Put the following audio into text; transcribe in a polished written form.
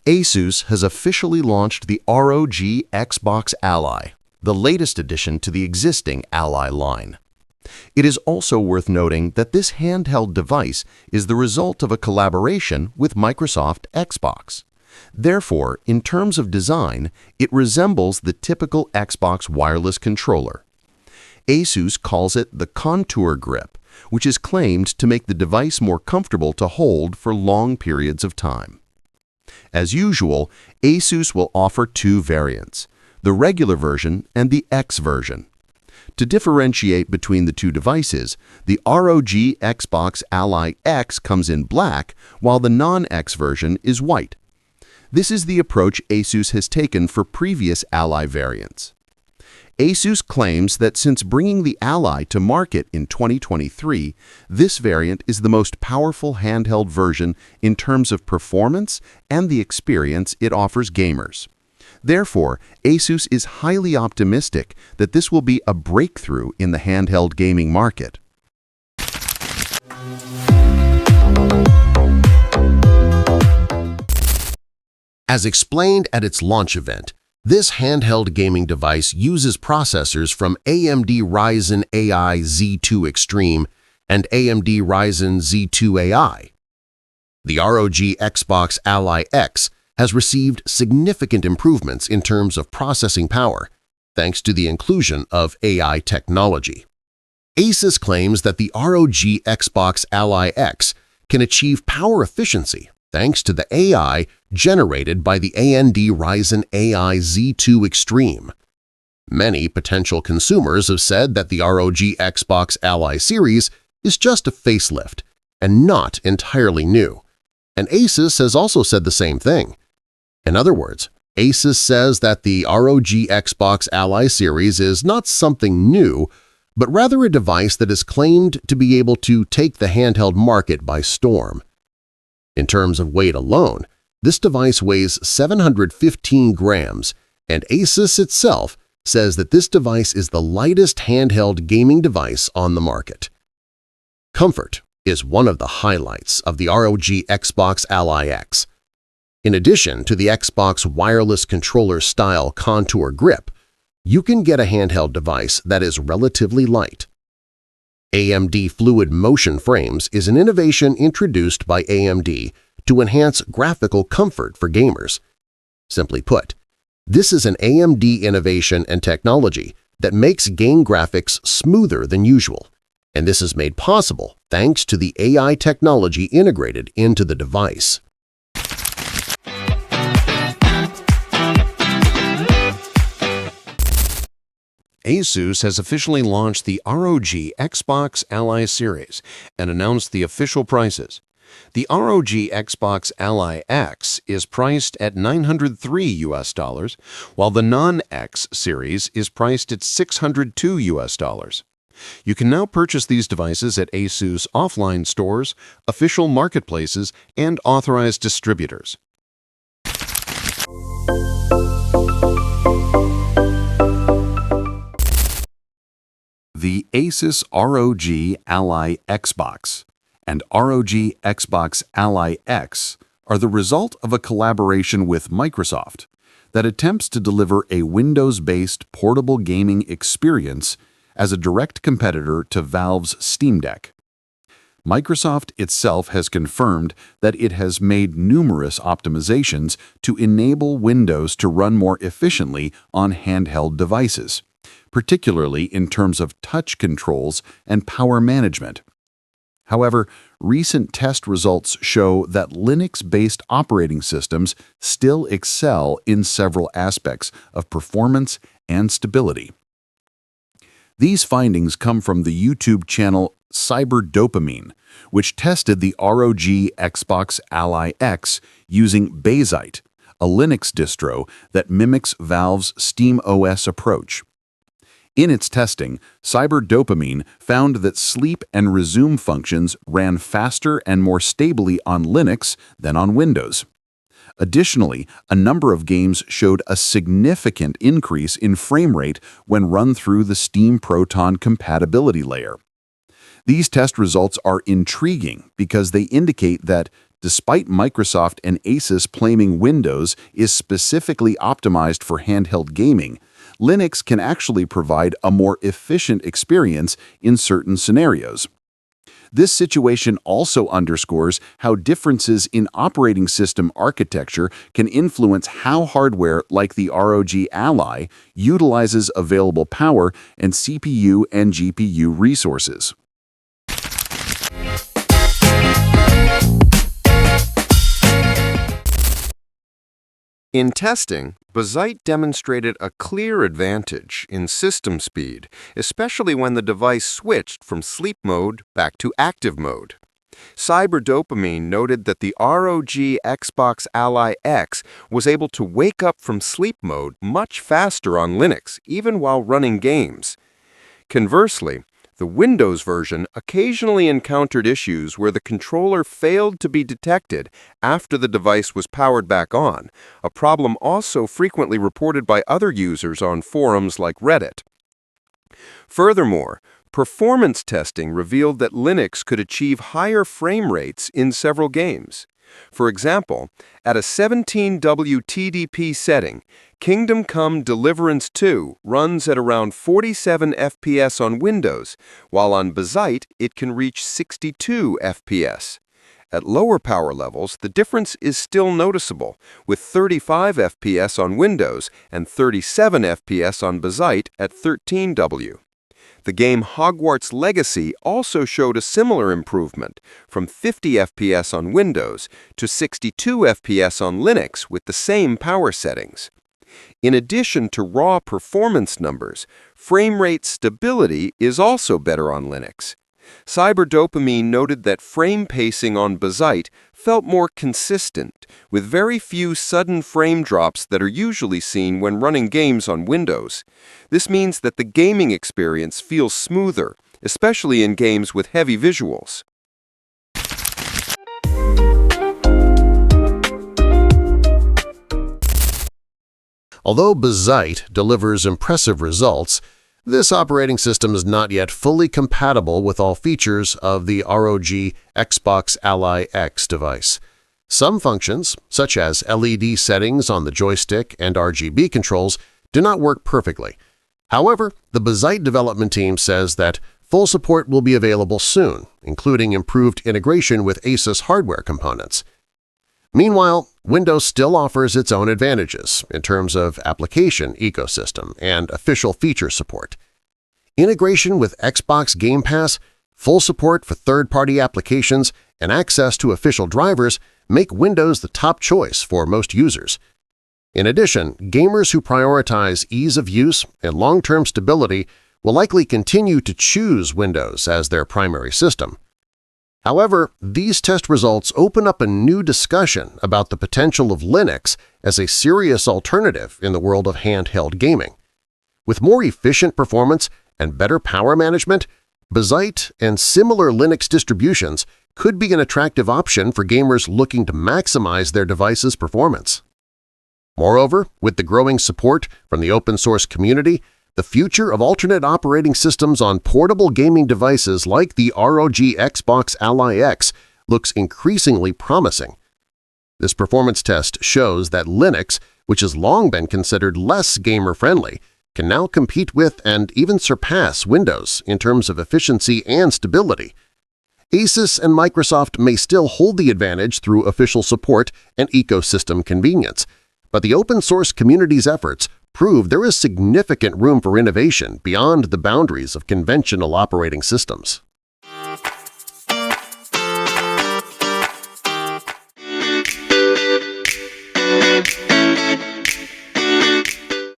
ASUS has officially launched the ROG Xbox Ally, the latest addition to the existing Ally line. It is also worth noting that this handheld device is the result of a collaboration with Microsoft Xbox. Therefore, in terms of design, it resembles the typical Xbox wireless controller. ASUS calls it the Contour Grip, which is claimed to make the device more comfortable to hold for long periods of time. As usual, ASUS will offer two variants, the regular version and the X version. To differentiate between the two devices, the ROG Xbox Ally X comes in black, while the non-X version is white. This is the approach ASUS has taken for previous Ally variants. ASUS claims that since bringing the Ally to market in 2023, this variant is the most powerful handheld version in terms of performance and the experience it offers gamers. Therefore, ASUS is highly optimistic that this will be a breakthrough in the handheld gaming market. As explained at its launch event, this handheld gaming device uses processors from AMD Ryzen AI Z2 Extreme and AMD Ryzen Z2 AI. The ROG Xbox Ally X has received significant improvements in terms of processing power, thanks to the inclusion of AI technology. ASUS claims that the ROG Xbox Ally X can achieve power efficiency thanks to the AI generated by the AMD Ryzen AI Z2 Extreme. Many potential consumers have said that the ROG Xbox Ally series is just a facelift and not entirely new, and ASUS has also said the same thing. In other words, ASUS says that the ROG Xbox Ally series is not something new, but rather a device that is claimed to be able to take the handheld market by storm. In terms of weight alone, this device weighs 715 grams, and ASUS itself says that this device is the lightest handheld gaming device on the market. Comfort is one of the highlights of the ROG Xbox Ally X. In addition to the Xbox wireless controller-style Contour Grip, you can get a handheld device that is relatively light. AMD Fluid Motion Frames is an innovation introduced by AMD to enhance graphical comfort for gamers. Simply put, this is an AMD innovation and technology that makes game graphics smoother than usual, and this is made possible thanks to the AI technology integrated into the device. ASUS has officially launched the ROG Xbox Ally series and announced the official prices. The ROG Xbox Ally X is priced at $903, while the non-X series is priced at $602. You can now purchase these devices at ASUS offline stores, official marketplaces, and authorized distributors. The ASUS ROG Ally Xbox and ROG Xbox Ally X are the result of a collaboration with Microsoft that attempts to deliver a Windows-based portable gaming experience as a direct competitor to Valve's Steam Deck. Microsoft itself has confirmed that it has made numerous optimizations to enable Windows to run more efficiently on handheld devices, particularly in terms of touch controls and power management. However, recent test results show that Linux-based operating systems still excel in several aspects of performance and stability. These findings come from the YouTube channel Cyberdopamine, which tested the ROG Xbox Ally X using Baysite, a Linux distro that mimics Valve's SteamOS approach. In its testing, Cyberdopamine found that sleep and resume functions ran faster and more stably on Linux than on Windows. Additionally, a number of games showed a significant increase in frame rate when run through the Steam Proton compatibility layer. These test results are intriguing because they indicate that Despite Microsoft and ASUS claiming Windows is specifically optimized for handheld gaming, Linux can actually provide a more efficient experience in certain scenarios. This situation also underscores how differences in operating system architecture can influence how hardware like the ROG Ally utilizes available power and CPU and GPU resources. In testing, Bazite demonstrated a clear advantage in system speed, especially when the device switched from sleep mode back to active mode. Cyberdopamine noted that the ROG Xbox Ally X was able to wake up from sleep mode much faster on Linux, even while running games. Conversely, the Windows version occasionally encountered issues where the controller failed to be detected after the device was powered back on, a problem also frequently reported by other users on forums like Reddit. Furthermore, performance testing revealed that Linux could achieve higher frame rates in several games. For example, at a 17W TDP setting, Kingdom Come: Deliverance II runs at around 47 FPS on Windows, while on Bazite it can reach 62 FPS. At lower power levels, the difference is still noticeable, with 35 FPS on Windows and 37 FPS on Bazite at 13W. The game Hogwarts Legacy also showed a similar improvement, from 50 FPS on Windows to 62 FPS on Linux with the same power settings. In addition to raw performance numbers, frame rate stability is also better on Linux. Cyberdopamine noted that frame pacing on Bazite felt more consistent, with very few sudden frame drops that are usually seen when running games on Windows. This means that the gaming experience feels smoother, especially in games with heavy visuals. Although Bazite delivers impressive results, this operating system is not yet fully compatible with all features of the ROG Xbox Ally X device. Some functions, such as LED settings on the joystick and RGB controls, do not work perfectly. However, the Bazite development team says that full support will be available soon, including improved integration with ASUS hardware components. Meanwhile, Windows still offers its own advantages in terms of application ecosystem and official feature support. Integration with Xbox Game Pass, full support for third-party applications, and access to official drivers make Windows the top choice for most users. In addition, gamers who prioritize ease of use and long-term stability will likely continue to choose Windows as their primary system. However, these test results open up a new discussion about the potential of Linux as a serious alternative in the world of handheld gaming. With more efficient performance and better power management, Bazite and similar Linux distributions could be an attractive option for gamers looking to maximize their device's performance. Moreover, with the growing support from the open-source community, the future of alternate operating systems on portable gaming devices like the ROG Xbox Ally X looks increasingly promising. This performance test shows that Linux, which has long been considered less gamer-friendly, can now compete with and even surpass Windows in terms of efficiency and stability. ASUS and Microsoft may still hold the advantage through official support and ecosystem convenience, but the open-source community's efforts prove there is significant room for innovation beyond the boundaries of conventional operating systems.